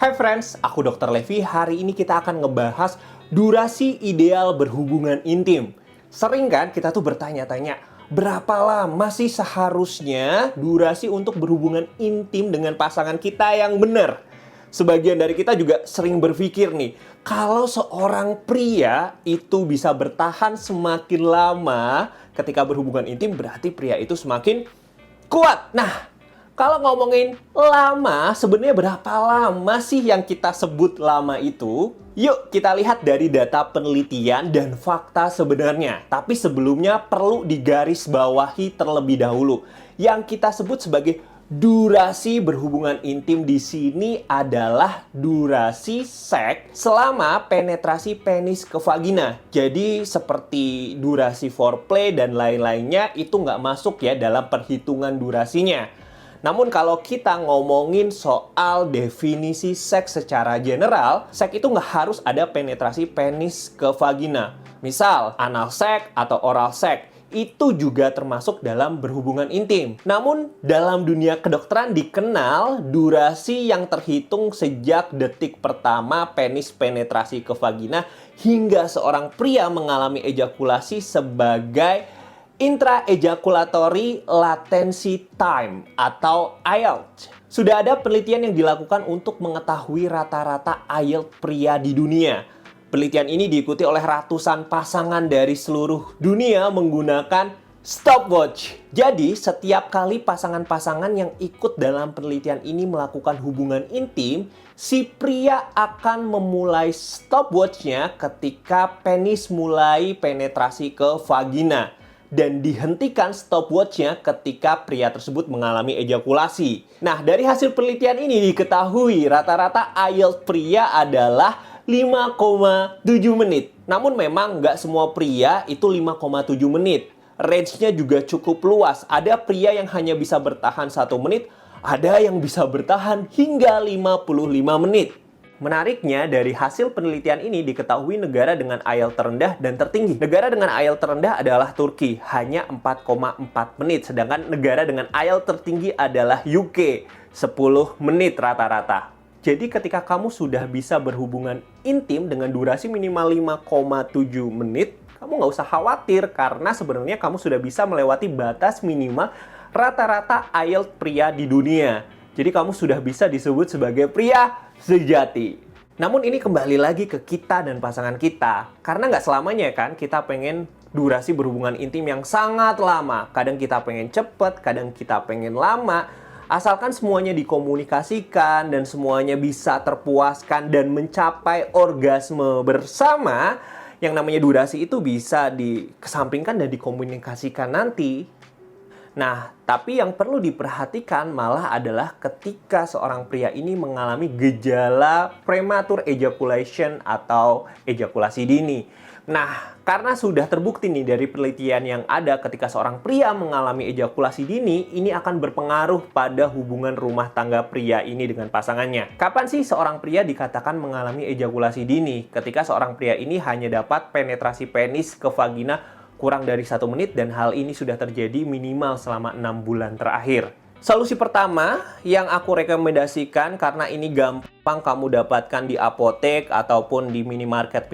Hai friends, aku Dr. Levi. Hari ini kita akan ngebahas durasi ideal berhubungan intim. Sering kan kita tuh bertanya-tanya, berapa lama sih seharusnya durasi untuk berhubungan intim dengan pasangan kita yang benar? Sebagian dari kita juga sering berpikir nih, kalau seorang pria itu bisa bertahan semakin lama ketika berhubungan intim, berarti pria itu semakin kuat. Nah, kalau ngomongin lama, sebenarnya berapa lama sih yang kita sebut lama itu? Yuk kita lihat dari data penelitian dan fakta sebenarnya. Tapi sebelumnya perlu digarisbawahi terlebih dahulu. Yang kita sebut sebagai durasi berhubungan intim di sini adalah durasi seks selama penetrasi penis ke vagina. Jadi seperti durasi foreplay dan lain-lainnya itu nggak masuk ya dalam perhitungan durasinya. Namun kalau kita ngomongin soal definisi seks secara general, seks itu nggak harus ada penetrasi penis ke vagina. Misal, anal seks atau oral seks, itu juga termasuk dalam berhubungan intim. Namun, dalam dunia kedokteran dikenal durasi yang terhitung sejak detik pertama penis penetrasi ke vagina hingga seorang pria mengalami ejakulasi sebagai intra-ejaculatory latency time atau IELTS. Sudah ada penelitian yang dilakukan untuk mengetahui rata-rata IELTS pria di dunia. Penelitian ini diikuti oleh ratusan pasangan dari seluruh dunia menggunakan stopwatch. Jadi, setiap kali pasangan-pasangan yang ikut dalam penelitian ini melakukan hubungan intim, si pria akan memulai stopwatch-nya ketika penis mulai penetrasi ke vagina. Dan dihentikan stopwatch-nya ketika pria tersebut mengalami ejakulasi. Nah, dari hasil penelitian ini diketahui rata-rata IELTS pria adalah 5,7 menit. Namun memang nggak semua pria itu 5,7 menit. Range-nya juga cukup luas. Ada pria yang hanya bisa bertahan 1 menit, ada yang bisa bertahan hingga 55 menit. Menariknya, dari hasil penelitian ini diketahui negara dengan IELTS terendah dan tertinggi. Negara dengan IELTS terendah adalah Turki, hanya 4,4 menit. Sedangkan negara dengan IELTS tertinggi adalah UK, 10 menit rata-rata. Jadi ketika kamu sudah bisa berhubungan intim dengan durasi minimal 5,7 menit, kamu nggak usah khawatir karena sebenarnya kamu sudah bisa melewati batas minimal rata-rata IELTS pria di dunia. Jadi kamu sudah bisa disebut sebagai pria sejati. Namun ini kembali lagi ke kita dan pasangan kita. Karena nggak selamanya kan kita pengen durasi berhubungan intim yang sangat lama. Kadang kita pengen cepet, kadang kita pengen lama. Asalkan semuanya dikomunikasikan dan semuanya bisa terpuaskan dan mencapai orgasme bersama, yang namanya durasi itu bisa dikesampingkan dan dikomunikasikan nanti. Nah, tapi yang perlu diperhatikan malah adalah ketika seorang pria ini mengalami gejala premature ejaculation atau ejakulasi dini. Nah, karena sudah terbukti nih dari penelitian yang ada ketika seorang pria mengalami ejakulasi dini, ini akan berpengaruh pada hubungan rumah tangga pria ini dengan pasangannya. Kapan sih seorang pria dikatakan mengalami ejakulasi dini? Ketika seorang pria ini hanya dapat penetrasi penis ke vagina kurang dari 1 menit dan hal ini sudah terjadi minimal selama 6 bulan terakhir. Solusi pertama yang aku rekomendasikan karena ini gampang kamu dapatkan di apotek ataupun di minimarket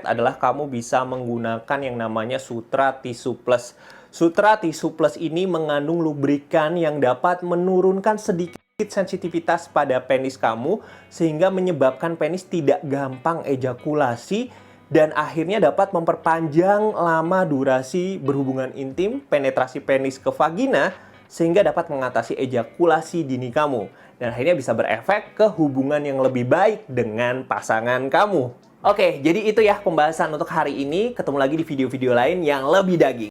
adalah kamu bisa menggunakan yang namanya Sutra Tissue Plus. Sutra Tissue Plus ini mengandung lubrikan yang dapat menurunkan sedikit sensitivitas pada penis kamu sehingga menyebabkan penis tidak gampang ejakulasi dan akhirnya dapat memperpanjang lama durasi berhubungan intim, penetrasi penis ke vagina, sehingga dapat mengatasi ejakulasi dini kamu. Dan akhirnya bisa berefek ke hubungan yang lebih baik dengan pasangan kamu. Oke, jadi itu ya pembahasan untuk hari ini. Ketemu lagi di video-video lain yang lebih daging.